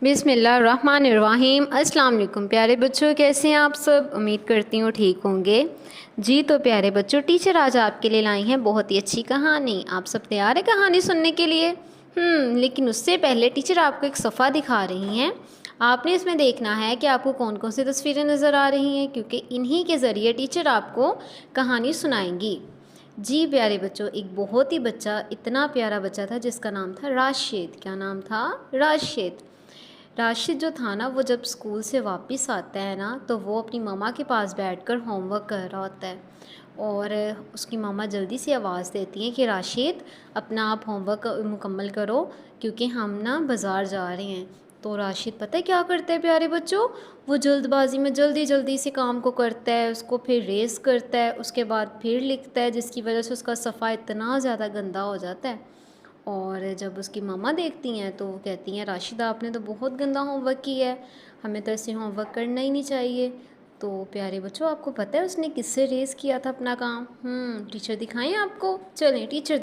बिस्मिल्लाहिर्रहमानिर्रहीम। अस्सलाम वालेकुम प्यारे बच्चों, कैसे हैं आप सब। उम्मीद करती हूँ ठीक होंगे। जी तो प्यारे बच्चों, टीचर आज आपके लिए लाई हैं बहुत ही अच्छी कहानी। आप सब तैयार है कहानी सुनने के लिए? लेकिन उससे पहले टीचर आपको एक सफ़ा दिखा रही हैं। आपने इसमें देखना है कि आपको कौन कौन सी तस्वीरें नज़र आ रही हैं, क्योंकि इन्हीं के ज़रिए टीचर आपको कहानी सुनाएंगी। जी प्यारे बच्चों, एक बहुत ही इतना प्यारा बच्चा था जिसका नाम था राशिद। क्या नाम था? राशिद। राशिद जो था ना, वो जब स्कूल से वापस आता है ना, तो वो अपनी मम्मा के पास बैठकर होमवर्क कर रहा होता है। और उसकी मम्मा जल्दी से आवाज़ देती हैं कि राशिद, अपना आप होमवर्क मुकम्मल करो, क्योंकि हम ना बाज़ार जा रहे हैं। तो राशिद पता है क्या करता है प्यारे बच्चों? वो जल्दबाजी में जल्दी जल्दी से काम को करता है, उसको फिर रेस करता है, उसके बाद फिर लिखता है, जिसकी वजह से उसका सफ़ा इतना ज़्यादा गंदा हो जाता है। और जब उसकी मम्मा देखती हैं तो वो कहती हैं, राशिदा आपने तो बहुत गंदा होमवर्क किया है, हमें तो ऐसे होमवर्क करना ही नहीं चाहिए। तो प्यारे बच्चों, आपको पता है उसने किससे रेस किया था अपना काम? टीचर दिखाएं आपको, चलें टीचर।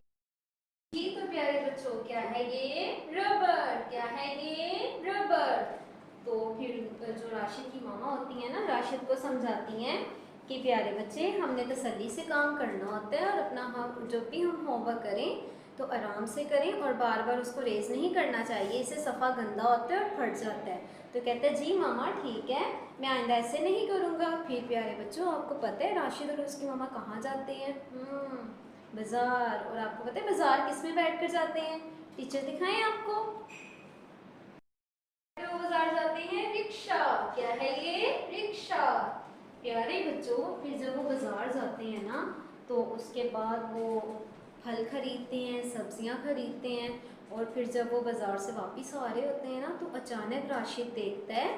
जी तो प्यारे बच्चों, क्या है ये? रबर। क्या है ये? रबर। तो फिर जो राशिद की मामा होती हैं ना, राशिद को समझाती हैं कि प्यारे बच्चे, हमने तसल्ली से काम करना होता है, और अपना हम जब भी हम होमवर्क करें तो आराम से करें, और बार बार उसको रेस नहीं करना चाहिए, इससे सफ़ा गंदा होता है और फट जाता है। तो कहते हैं जी मामा ठीक है, मैं आइंदा ऐसे नहीं करूँगा। फिर प्यारे बच्चों, आपको पता है राशिद और उसकी मामा कहाँ जाते हैं? बाज़ार। और आपको पता है बाज़ार किस में बैठ कर जाते हैं? टीचर दिखाएं आपको। वो बाज़ार जाते हैं रिक्शा। क्या है ये? रिक्शा। प्यारे बच्चों, फिर जब वो बाज़ार जाते हैं ना, तो उसके बाद वो फल खरीदते हैं, सब्जियां खरीदते हैं। और फिर जब वो बाज़ार से वापस आ रहे होते हैं ना, तो अचानक राशिद देखता है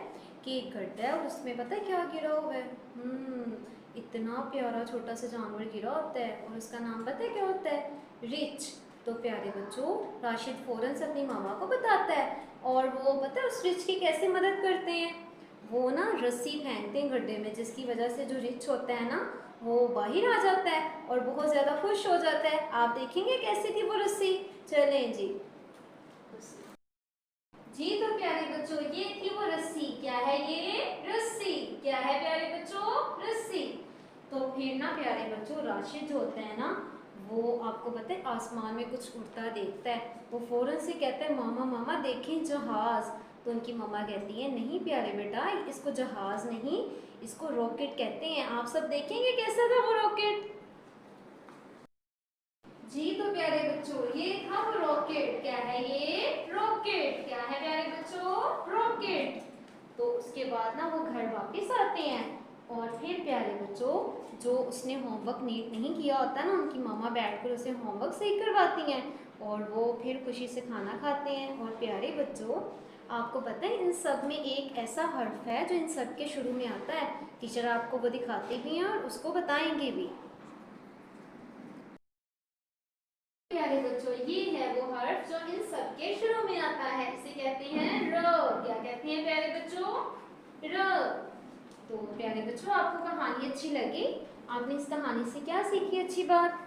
कि एक गड्ढा है, और उसमें पता है क्या गिरा हुआ है? इतना प्यारा छोटा सा जानवर गिरा होता है, और उसका नाम पता है क्या होता है? रिच। तो प्यारे बच्चों, राशिद फ़ौरन से अपनी मामा को बताता है, और वो पता है उस रिच की कैसे मदद करते हैं? वो ना रस्सी फेंकते हैं गड्ढे में, जिसकी वजह से जो रिच होता है ना, वो बाहर आ जाता है और बहुत ज़्यादा खुश हो जाता है। आप देखेंगे कैसी थी वो रस्सी। चलें जी। जी तो प्यारे बच्चों, ये थी वो रस्सी। क्या है ये? रस्सी। क्या है प्यारे बच्चों? रस्सी। तो फिर ना प्यारे बच्चों, राशिद जो होता है ना, वो आपको पता है आसमान में कुछ उड़ता देखता है। वो फौरन से कहता है, मामा मामा देखें जहाज। तो उनकी मम्मा कहती है, नहीं प्यारे बेटा, इसको जहाज नहीं, इसको रॉकेट कहते हैं। आप सब देखेंगे कैसा था वो रॉकेट। जी तो प्यारे बच्चों, ये था वो रॉकेट। क्या है ये? रॉकेट। क्या है प्यारे बच्चों? रॉकेट। तो उसके बाद ना वो घर वापस आते हैं, और फिर प्यारे बच्चों, जो उसने होमवर्क नीट नहीं किया होता ना, उनकी मामा बैठकर उसे होमवर्क सही करवाती हैं, और वो फिर खुशी से खाना खाते हैं। और प्यारे बच्चों, आपको पता है इन सब में एक ऐसा हर्फ है जो इन सब के शुरू में आता है। टीचर आपको वो दिखाते भी हैं और उसको बताएंगे भी। प्यारे बच्चों, ये है वो हर्फ जो इन सब के शुरू में आता है, इसे कहते हैं र। क्या कहते हैं प्यारे बच्चों? र। तो प्यारे बच्चों, आपको कहानी अच्छी लगी? आपने इस कहानी से क्या सीखी अच्छी बात?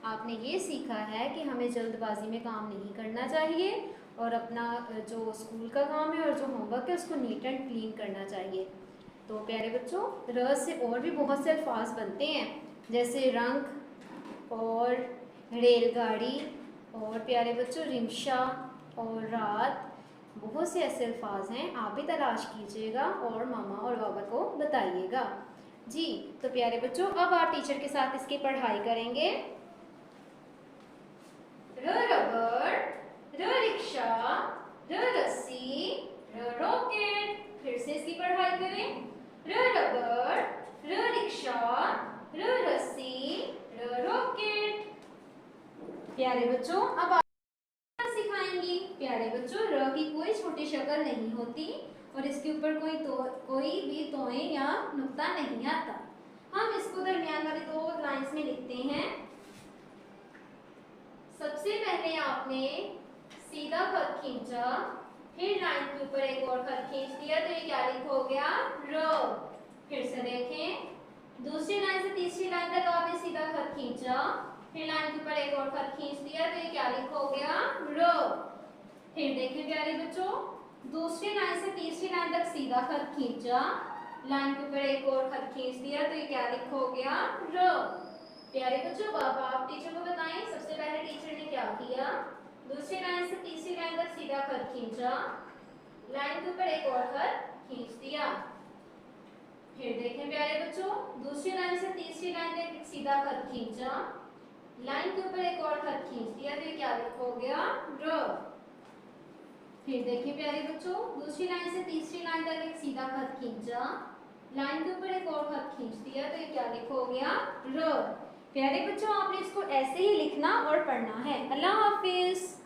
आपने ये सीखा है कि हमें जल्दबाजी में काम नहीं करना चाहिए, और अपना जो स्कूल का काम है और जो होमवर्क है उसको नीट एंड क्लीन करना चाहिए। तो प्यारे बच्चों, र से और भी बहुत से अल्फाज बनते हैं, जैसे रंग और रेलगाड़ी, और प्यारे बच्चों रिक्शा और रात। बहुत से ऐसे अल्फाज हैं, आप भी तलाश कीजिएगा और मामा और बाबा को बताइएगा। जी तो प्यारे बच्चों, अब आप टीचर के साथ इसकी पढ़ाई करेंगे। र रबर, र रिक्शा, र रस्सी, र रॉकेट। फिर से इसकी पढ़ाई करें। र रबर, र रिक्शा, र रस्सी, र रॉकेट। प्यारे बच्चों, अब आप सिखाएंगी। प्यारे बच्चों, र की कोई छोटी शक्ल नहीं होती, और इसके ऊपर कोई भी तोए या नुक्ता नहीं आता। हम इसको दरमियान वाली दो लाइंस में लिखते हैं। सबसे पहले आपने सीधा खत खींचा, फिर लाइन के ऊपर एक और खत खींच दिया, तो ये क्या लिखा हो गया? र। फिर से देखें, दूसरी लाइन से तीसरी लाइन तक आपने सीधा खत खींचा, फिर लाइन के ऊपर एक और खत खींच दिया, तो ये क्या लिखा हो गया? र। फिर देखें प्यारे बच्चों, दूसरी तीसरी लाइन तक सीधा खत खींचा, लाइन के ऊपर एक और खत खींच दिया, तो ये क्या लिखोगे आप? र। प्यारे बच्चों अब आप टीचर को बताएं, सबसे पहले टीचर ने क्या किया, दूसरी लाइन से तीसरी लाइन तक सीधा खत खींचा, लाइन के ऊपर एक और खत खींच दिया। फिर देखें प्यारे बच्चों, दूसरी लाइन से तीसरी लाइन तक एक सीधा खत खींचा, लाइन के ऊपर एक और खत खींच दिया, तो ये क्या लिखोगे आप? र। फिर देखिए प्यारे बच्चों, दूसरी लाइन से तीसरी लाइन तक एक सीधा खत खींचा, लाइन के ऊपर एक और खत खींच दिया, तो ये क्या लिखोगे आप? र। प्यारे बच्चों आपने इसको ऐसे ही लिखना और पढ़ना है। अल्लाह हाफिज।